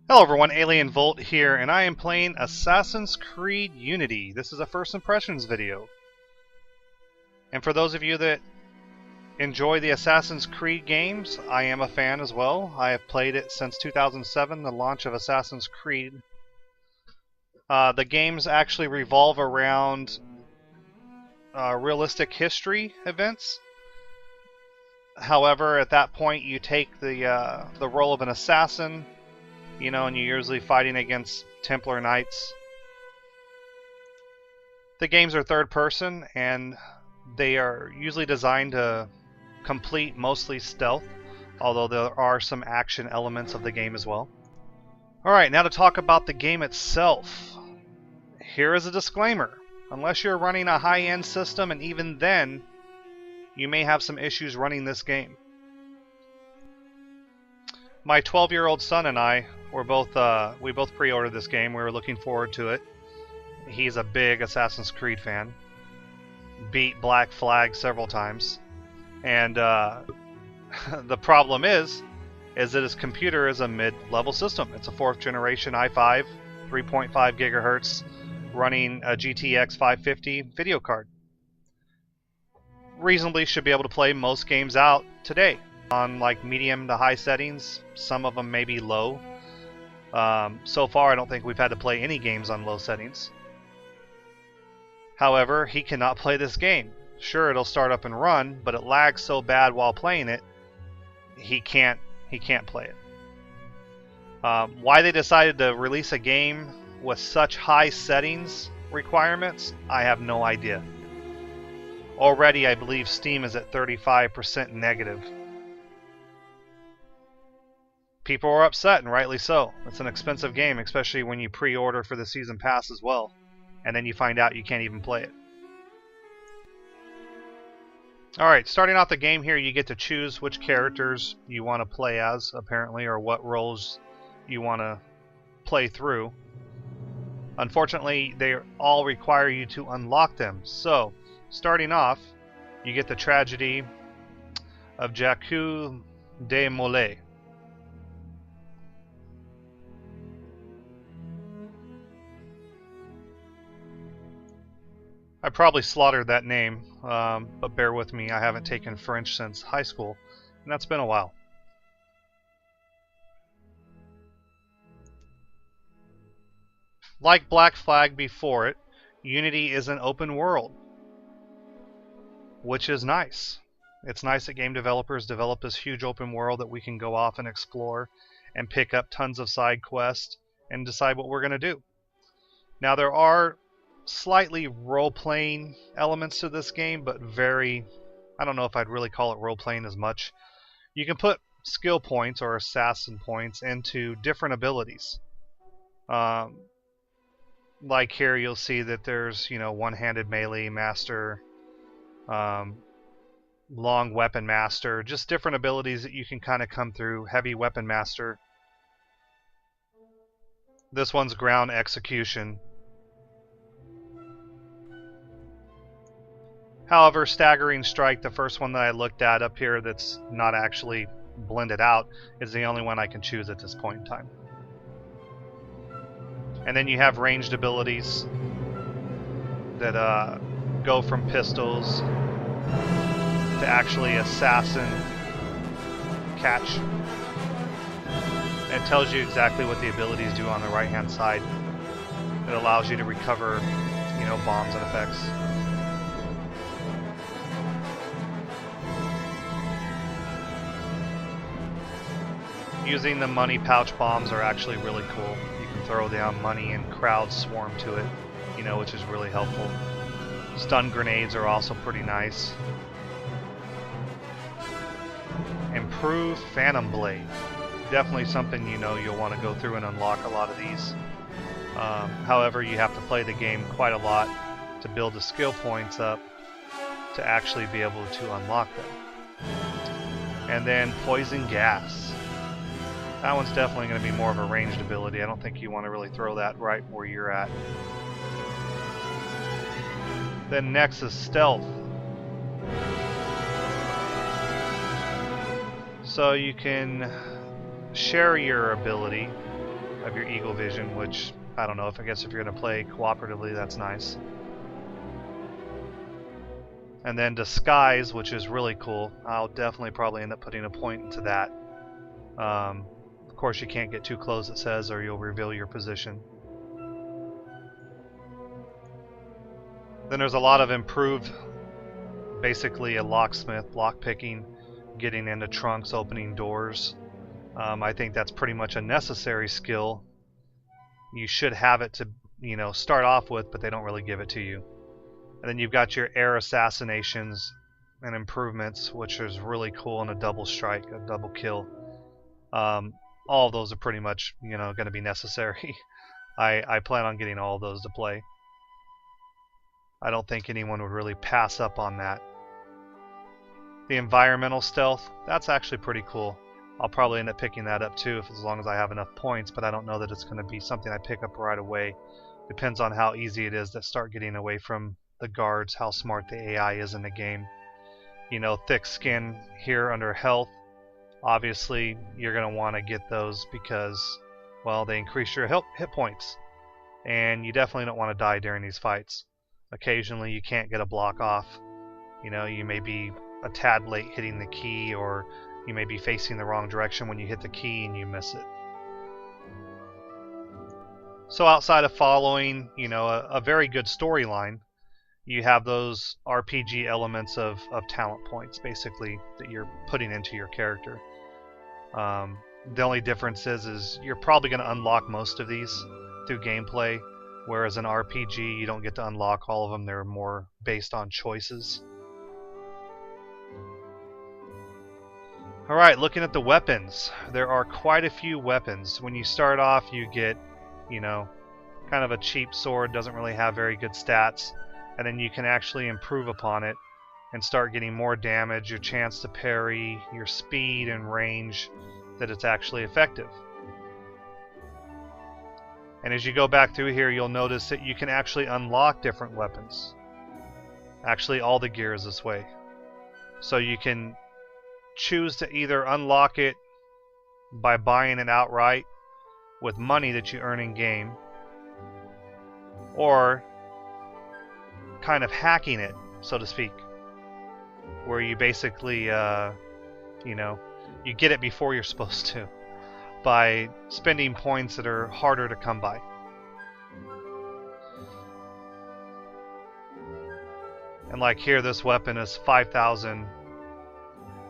Hello everyone, Alien Volt here, and I am playing Assassin's Creed Unity. This is a first impressions video. And for those of you that enjoy the Assassin's Creed games, I am a fan as well. I have played it since 2007, the launch of Assassin's Creed. The games actually revolve around realistic history events. However, at that point you take the role of an assassin, you know, and you're usually fighting against Templar Knights. The games are third person, and they are usually designed to complete mostly stealth, although there are some action elements of the game as well. Alright, now to talk about the game itself. Here is a disclaimer. Unless you're running a high-end system, and even then, you may have some issues running this game. My 12-year-old son and I were we both pre-ordered this game. We were looking forward to it. He's a big Assassin's Creed fan. Beat Black Flag several times. And the problem is that his computer is a mid-level system. It's a 4th generation i5, 3.5 gigahertz, running a GTX 550 video card. Reasonably should be able to play most games out today on like medium to high settings. Some of them may be low. So far I don't think we've had to play any games on low settings. However, he cannot play this game. Sure, it'll start up and run, but it lags so bad while playing it, he can't play it. Why they decided to release a game with such high settings requirements, I have no idea. Already I believe Steam is at 35% negative. People are upset, and rightly so. It's an expensive game, especially when you pre-order for the season pass as well, and then you find out you can't even play it. Alright, starting off the game here, you get to choose which characters you want to play as, apparently, or what roles you want to play through. Unfortunately, they all require you to unlock them. So, starting off, you get the tragedy of Jacques de Molay. I probably slaughtered that name, but bear with me, I haven't taken French since high school, and that's been a while. Like Black Flag before it, Unity is an open world, which is nice. It's nice that game developers develop this huge open world that we can go off and explore and pick up tons of side quests and decide what we're going to do. Now there are slightly role-playing elements to this game, but I don't know if I'd really call it role-playing as much. You can put skill points or assassin points into different abilities. Like here you'll see that there's, you know, one-handed melee master, long weapon master, just different abilities that you can kind of come through. Heavy weapon master. This one's ground execution. However, Staggering Strike, the first one that I looked at up here that's not actually blended out, is the only one I can choose at this point in time. And then you have ranged abilities that go from pistols to actually assassin catch. And it tells you exactly what the abilities do on the right hand side. It allows you to recover, you know, bombs and effects. Using the money pouch bombs are actually really cool. You can throw down money and crowds swarm to it, you know, which is really helpful. Stun grenades are also pretty nice. Improve Phantom Blade. Definitely something, you know, you'll want to go through and unlock a lot of these. However, you have to play the game quite a lot to build the skill points up to actually be able to unlock them. And then Poison Gas. That one's definitely going to be more of a ranged ability. I don't think you want to really throw that right where you're at. Then next is Stealth. So you can share your ability of your eagle vision, which I don't know, I guess if you're going to play cooperatively, that's nice. And then disguise, which is really cool. I'll definitely probably end up putting a point into that. Of course, you can't get too close, it says, or you'll reveal your position. Then there's a lot of improved, basically a locksmith, lockpicking, getting into trunks, opening doors. I think that's pretty much a necessary skill. You should have it to, start off with, but they don't really give it to you. And then you've got your air assassinations and improvements, which is really cool, and a double strike, a double kill. All of those are pretty much, going to be necessary. I plan on getting all of those to play. I don't think anyone would really pass up on that. The environmental stealth, that's actually pretty cool. I'll probably end up picking that up too, as long as I have enough points, but I don't know that it's going to be something I pick up right away. Depends on how easy it is to start getting away from the guards, how smart the AI is in the game. Thick skin here under health. Obviously, you're going to want to get those because, well, they increase your hit points. And you definitely don't want to die during these fights. Occasionally, you can't get a block off. You may be a tad late hitting the key, or you may be facing the wrong direction when you hit the key and you miss it. So outside of following, a very good storyline, you have those RPG elements of talent points, basically, that you're putting into your character. The only difference is you're probably going to unlock most of these through gameplay, whereas in RPG, you don't get to unlock all of them. They're more based on choices. Alright, looking at the weapons. There are quite a few weapons. When you start off, you get, kind of a cheap sword, doesn't really have very good stats. And then you can actually improve upon it and start getting more damage, your chance to parry, your speed and range, that it's actually effective. And as you go back through here, you'll notice that you can actually unlock different weapons. Actually, all the gear is this way. So you can choose to either unlock it by buying it outright with money that you earn in game, or kind of hacking it, so to speak, where you basically, you get it before you're supposed to, by spending points that are harder to come by. And like here, this weapon is 5,000.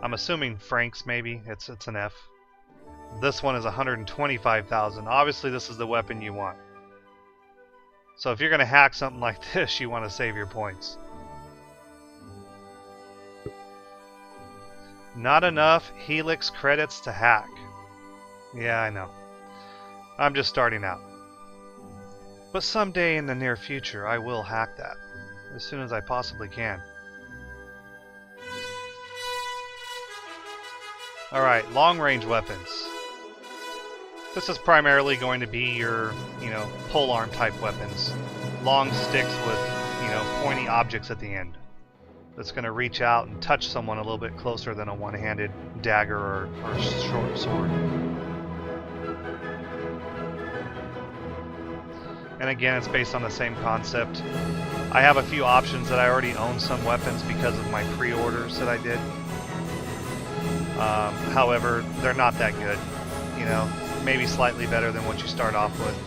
I'm assuming francs, maybe. It's an F. This one is 125,000. Obviously, this is the weapon you want. So if you're going to hack something like this, you want to save your points. Not enough Helix credits to hack. Yeah, I know. I'm just starting out. But someday in the near future, I will hack that. As soon as I possibly can. Alright, long-range weapons. This is primarily going to be your, polearm type weapons. Long sticks with, pointy objects at the end. That's going to reach out and touch someone a little bit closer than a one-handed dagger or short sword. And again, it's based on the same concept. I have a few options that I already own some weapons because of my pre-orders that I did. However, they're not that good. Maybe slightly better than what you start off with,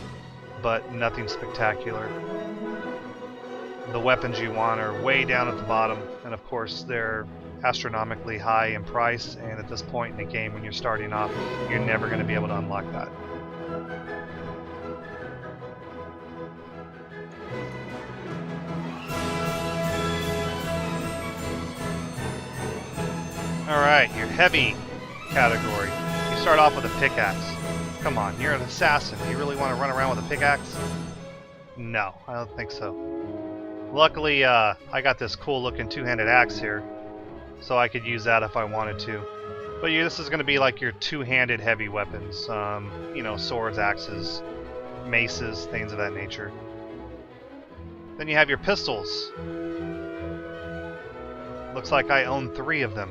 but nothing spectacular. The weapons you want are way down at the bottom, and of course they're astronomically high in price, and at this point in the game when you're starting off, you're never going to be able to unlock that. Alright, your heavy category. You start off with a pickaxe. Come on, you're an assassin. Do you really want to run around with a pickaxe? No, I don't think so. Luckily, I got this cool looking two-handed axe here, so I could use that if I wanted to. But yeah, this is going to be like your two-handed heavy weapons. Swords, axes, maces, things of that nature. Then you have your pistols. Looks like I own 3 of them.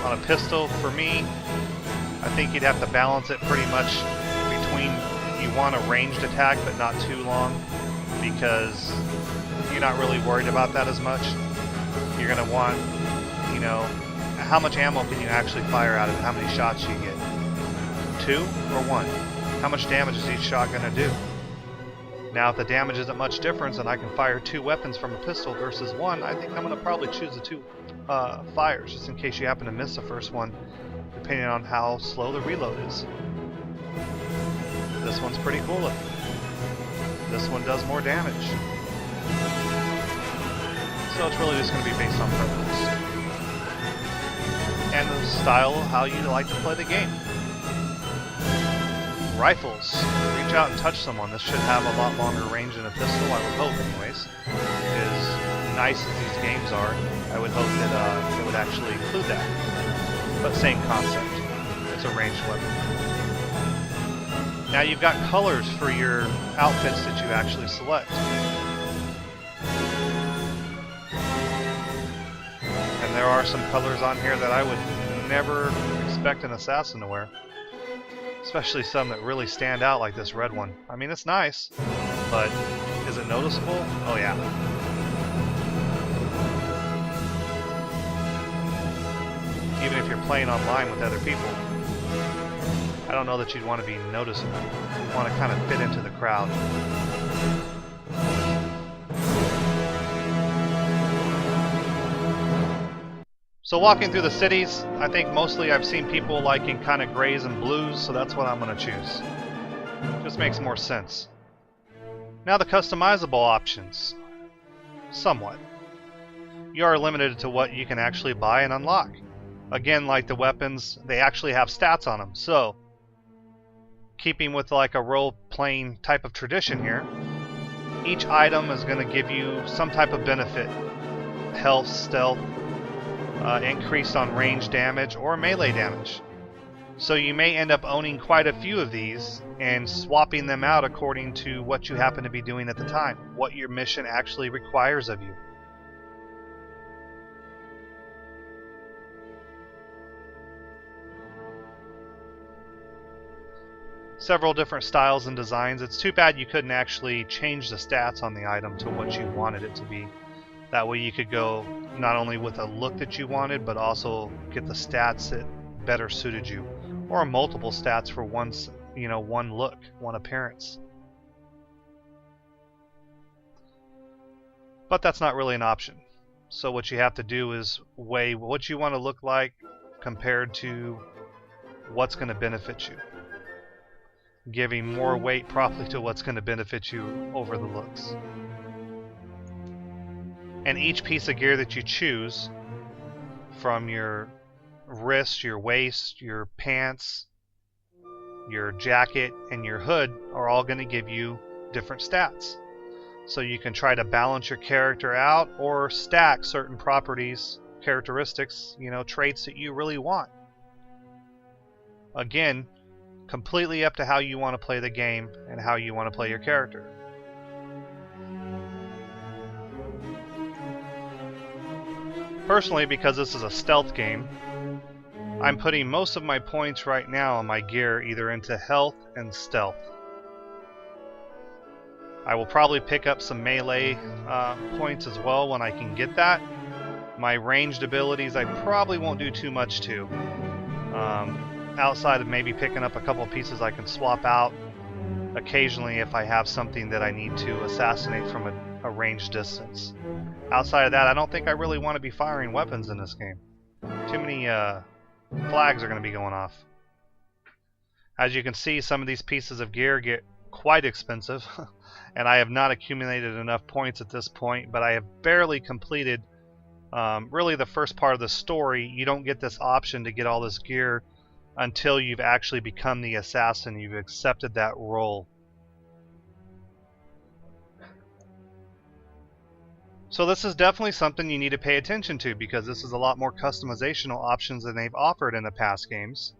On a pistol, for me, I think you'd have to balance it pretty much between you want a ranged attack but not too long, because you're not really worried about that as much. You're going to want, you know, how much ammo can you actually fire out of it? How many shots you get? 2 or 1? How much damage is each shot going to do? Now, if the damage isn't much difference and I can fire 2 weapons from a pistol versus 1, I think I'm going to probably choose the 2 fires, just in case you happen to miss the first one, depending on how slow the reload is. This one's pretty cool looking. This one does more damage. So it's really just going to be based on preference. And the style of how you like to play the game. Rifles. Reach out and touch someone. This should have a lot longer range than a pistol, I would hope anyways. As nice as these games are, I would hope that it would actually include that. But same concept. It's a ranged weapon. Now you've got colors for your outfits that you actually select. And there are some colors on here that I would never expect an assassin to wear. Especially some that really stand out, like this red one. I mean, it's nice, but is it noticeable? Oh yeah. Even if you're playing online with other people, I don't know that you'd want to be noticeable. You'd want to kind of fit into the crowd. So walking through the cities, I think mostly I've seen people liking kind of grays and blues, so that's what I'm going to choose. Just makes more sense. Now the customizable options. Somewhat. You are limited to what you can actually buy and unlock. Again, like the weapons, they actually have stats on them, so keeping with like a role-playing type of tradition here, each item is going to give you some type of benefit. Health, stealth, increased on range damage, or melee damage. So you may end up owning quite a few of these and swapping them out according to what you happen to be doing at the time, what your mission actually requires of you. Several different styles and designs. It's too bad you couldn't actually change the stats on the item to what you wanted it to be. That way you could go not only with a look that you wanted, but also get the stats that better suited you. Or multiple stats for one look, one appearance. But that's not really an option. So what you have to do is weigh what you want to look like compared to what's going to benefit you. Giving more weight probably to what's going to benefit you over the looks. And each piece of gear that you choose, from your wrist, your waist, your pants, your jacket, and your hood, are all going to give you different stats. So you can try to balance your character out or stack certain properties, characteristics, traits that you really want. Again, completely up to how you want to play the game and how you want to play your character. Personally, because this is a stealth game, I'm putting most of my points right now on my gear either into health and stealth. I will probably pick up some melee points as well when I can get that. My ranged abilities I probably won't do too much to. Outside of maybe picking up a couple of pieces I can swap out occasionally if I have something that I need to assassinate from a ranged distance. Outside of that, I don't think I really want to be firing weapons in this game. Too many flags are going to be going off. As you can see, some of these pieces of gear get quite expensive, and I have not accumulated enough points at this point, but I have barely completed really the first part of the story. You don't get this option to get all this gear until you've actually become the assassin. You've accepted that role. So this is definitely something you need to pay attention to, because this is a lot more customizational options than they've offered in the past games,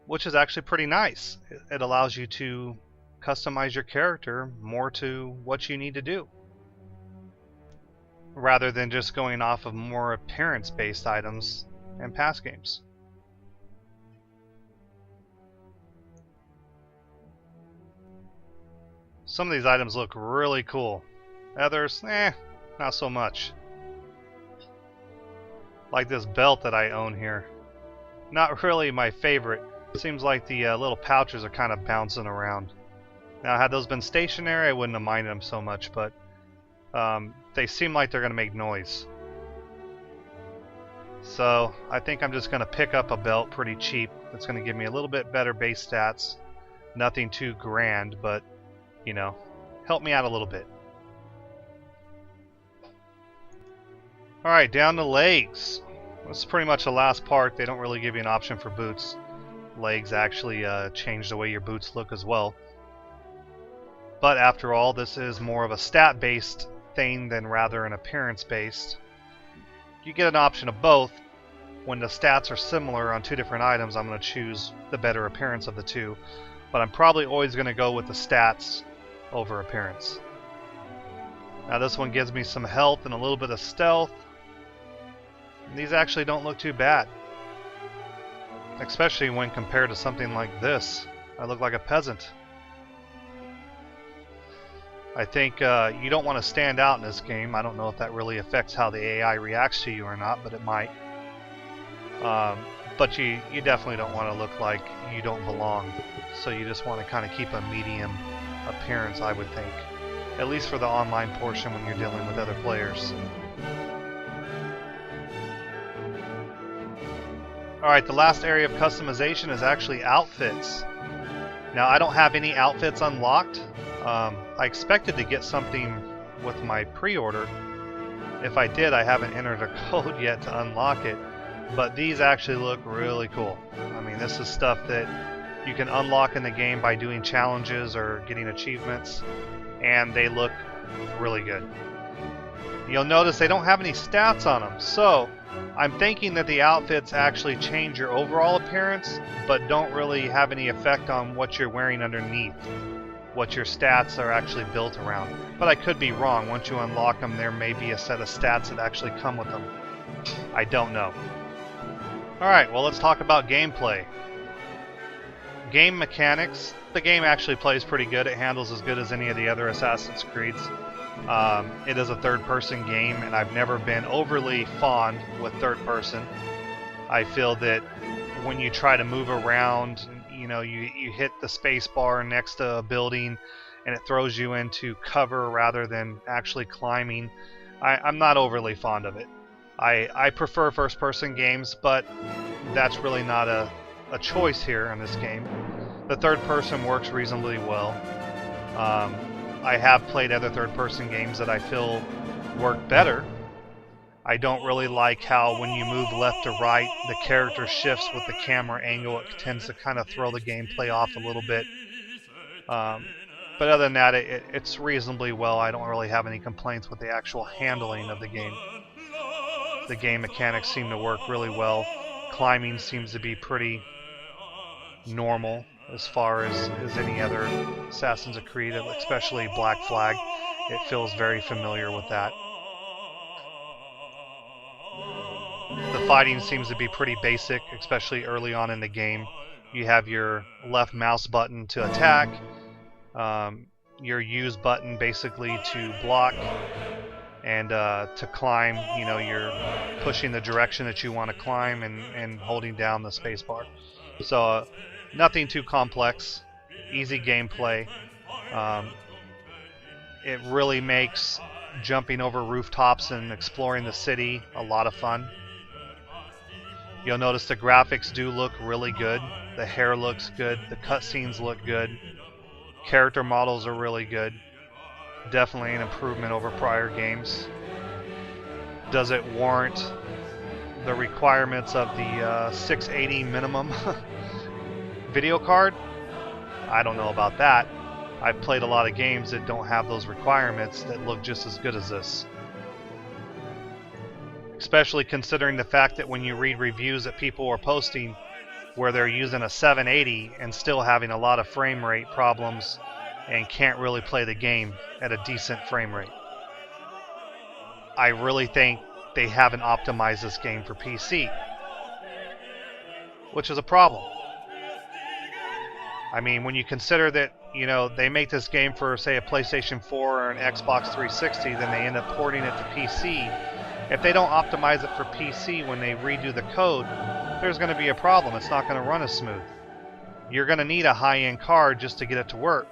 which is actually pretty nice. It allows you to customize your character more to what you need to do, rather than just going off of more appearance-based items in past games. Some of these items look really cool. Others, not so much. Like this belt that I own here. Not really my favorite. Seems like the little pouches are kind of bouncing around. Now, had those been stationary, I wouldn't have minded them so much, but they seem like they're going to make noise. So, I think I'm just going to pick up a belt pretty cheap. It's going to give me a little bit better base stats. Nothing too grand, but, you know, help me out a little bit. Alright, down to legs. This is pretty much the last part. They don't really give you an option for boots. Legs actually change the way your boots look as well. But after all, this is more of a stat-based thing than rather an appearance-based. You get an option of both. When the stats are similar on two different items, I'm going to choose the better appearance of the two. But I'm probably always going to go with the stats over appearance. Now this one gives me some health and a little bit of stealth. These actually don't look too bad. Especially when compared to something like this. I look like a peasant. I think you don't want to stand out in this game. I don't know if that really affects how the AI reacts to you or not, but it might. But you definitely don't want to look like you don't belong. So you just want to kind of keep a medium appearance, I would think. At least for the online portion when you're dealing with other players. Alright, the last area of customization is actually outfits. Now, I don't have any outfits unlocked. I expected to get something with my pre-order. If I did, I haven't entered a code yet to unlock it. But these actually look really cool. I mean, this is stuff that you can unlock in the game by doing challenges or getting achievements. And they look really good. You'll notice they don't have any stats on them. So, I'm thinking that the outfits actually change your overall appearance, but don't really have any effect on what you're wearing underneath. What your stats are actually built around. But I could be wrong. Once you unlock them, there may be a set of stats that actually come with them. I don't know. Alright, well, let's talk about gameplay. Game mechanics. The game actually plays pretty good. It handles as good as any of the other Assassin's Creeds. It is a third-person game, and I've never been overly fond with third-person. I feel that when you try to move around, you know, you hit the space bar next to a building, and it throws you into cover rather than actually climbing. I'm not overly fond of it. I prefer first-person games, but that's really not a choice here in this game. The third person works reasonably well. I have played other third-person games that I feel work better. I don't really like how when you move left to right, the character shifts with the camera angle. It tends to kind of throw the gameplay off a little bit. But other than that, it's reasonably well. I don't really have any complaints with the actual handling of the game. The game mechanics seem to work really well. Climbing seems to be pretty normal as far as any other Assassin's Creed, especially Black Flag. It feels very familiar with that. The fighting seems to be pretty basic, especially early on in the game. You have your left mouse button to attack, your use button basically to block, and to climb, you know, you're pushing the direction that you want to climb and holding down the spacebar. So nothing too complex, easy gameplay. It really makes jumping over rooftops and exploring the city a lot of fun. You'll notice the graphics do look really good. The hair looks good. The cutscenes look good. Character models are really good. Definitely an improvement over prior games. Does it warrant the requirements of the 680 minimum video card? I don't know about that. I've played a lot of games that don't have those requirements that look just as good as this. Especially considering the fact that when you read reviews that people are posting where they're using a 780 and still having a lot of frame rate problems and can't really play the game at a decent frame rate. I really think they haven't optimized this game for PC, which is a problem. I mean, when you consider that you know, they make this game for, say, a PlayStation 4 or an Xbox 360, then they end up porting it to PC. If they don't optimize it for PC when they redo the code, there's going to be a problem. It's not going to run as smooth. You're going to need a high-end card just to get it to work.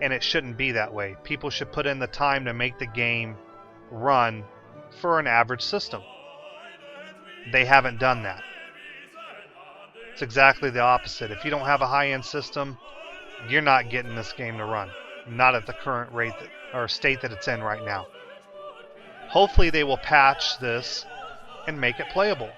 And it shouldn't be that way. People should put in the time to make the game run for an average system. They haven't done that. It's exactly the opposite. If you don't have a high-end system, you're not getting this game to run. Not at the current rate or state that it's in right now. Hopefully they will patch this and make it playable.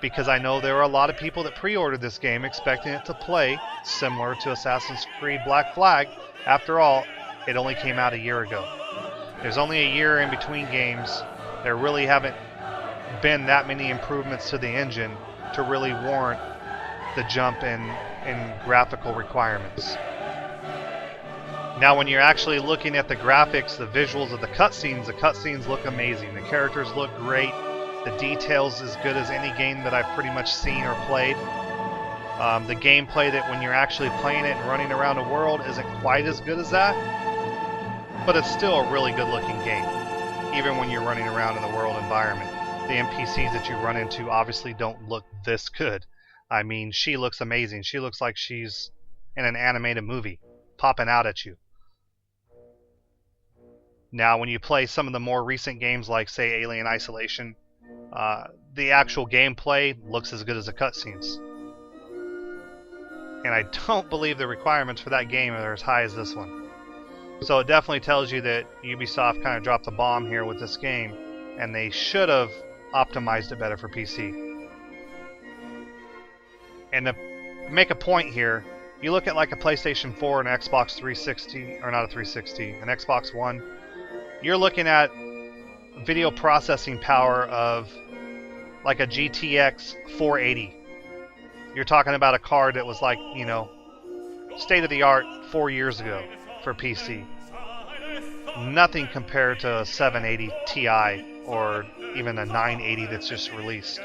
Because I know there are a lot of people that pre-ordered this game expecting it to play similar to Assassin's Creed Black Flag. After all, it only came out a year ago. There's only a year in between games. There really haven't been that many improvements to the engine to really warrant the jump in graphical requirements. Now when you're actually looking at the graphics, the visuals of the cutscenes look amazing. The characters look great. The details as good as any game that I've pretty much seen or played. The gameplay that when you're actually playing it and running around the world isn't quite as good as that, but it's still a really good looking game, even when you're running around in the world environment. The NPCs that you run into obviously don't look this good. I mean, she looks amazing. She looks like she's in an animated movie, popping out at you. Now, when you play some of the more recent games like, say, Alien Isolation, the actual gameplay looks as good as the cutscenes. And I don't believe the requirements for that game are as high as this one. So it definitely tells you that Ubisoft kind of dropped the bomb here with this game, and they should have optimized it better for PC. And to make a point here, you look at like a PlayStation 4 and Xbox 360, or not a 360, an Xbox One, you're looking at video processing power of like a GTX 480. You're talking about a card that was like, you know, state of the art 4 years ago for PC. Nothing compared to a 780 Ti or even a 980 that's just released.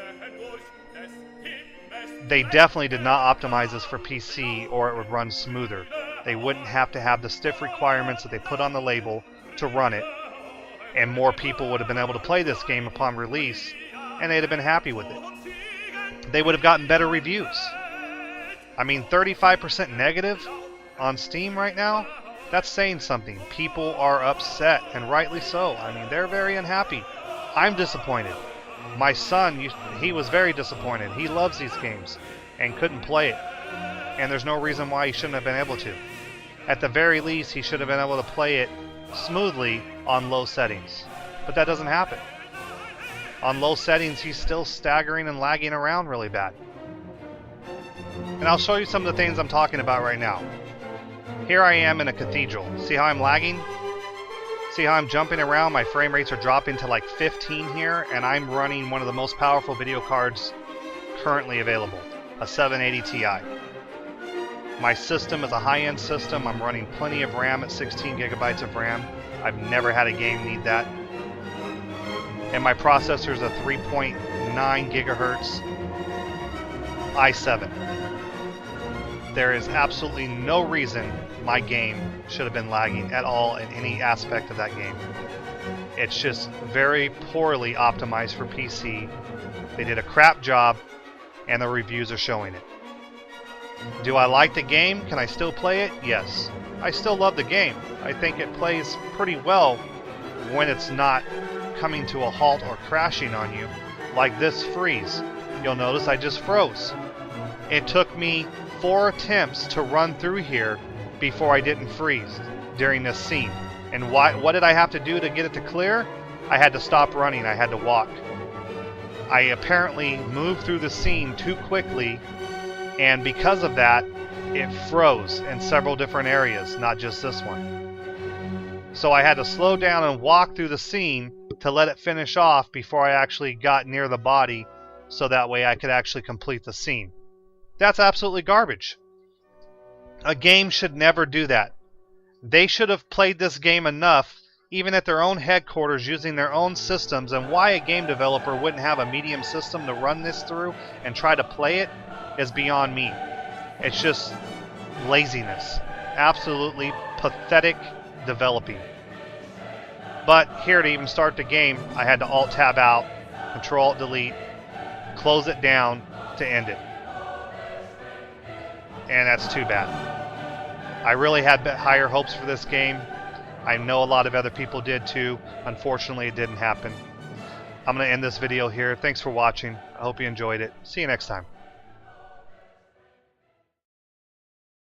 They definitely did not optimize this for PC or it would run smoother. They wouldn't have to have the stiff requirements that they put on the label to run it, and more people would have been able to play this game upon release, and they'd have been happy with it. They would have gotten better reviews. I mean, 35% negative on Steam right now, that's saying something. People are upset, and rightly so. I mean, they're very unhappy. I'm disappointed. My son, he was very disappointed. He loves these games and couldn't play it. And there's no reason why he shouldn't have been able to. At the very least, he should have been able to play it smoothly on low settings. But that doesn't happen. On low settings, he's still staggering and lagging around really bad. And I'll show you some of the things I'm talking about right now. Here I am in a cathedral. See how I'm lagging? See how I'm jumping around? My frame rates are dropping to like 15 here, and I'm running one of the most powerful video cards currently available, a 780 Ti. My system is a high-end system. I'm running plenty of RAM at 16 gigabytes of RAM. I've never had a game need that. And my processor is a 3.9 gigahertz i7. There is absolutely no reason my game should have been lagging at all in any aspect of that game. It's just very poorly optimized for PC. They did a crap job, and the reviews are showing it. Do I like the game? Can I still play it? Yes. I still love the game. I think it plays pretty well when it's not coming to a halt or crashing on you, like this freeze. You'll notice I just froze. It took me 4 attempts to run through here before I didn't freeze during this scene. And what did I have to do to get it to clear? I had to stop running. I had to walk. I apparently moved through the scene too quickly, and because of that, it froze in several different areas, not just this one. So I had to slow down and walk through the scene to let it finish off before I actually got near the body, so that way I could actually complete the scene. That's absolutely garbage. A game should never do that. They should have played this game enough, even at their own headquarters, using their own systems, and why a game developer wouldn't have a medium system to run this through and try to play it is beyond me. It's just laziness. Absolutely pathetic developing. But here to even start the game, I had to Alt-Tab out, Control-Alt-Delete, close it down to end it. And that's too bad. I really had higher hopes for this game. I know a lot of other people did too. Unfortunately, it didn't happen. I'm going to end this video here. Thanks for watching. I hope you enjoyed it. See you next time.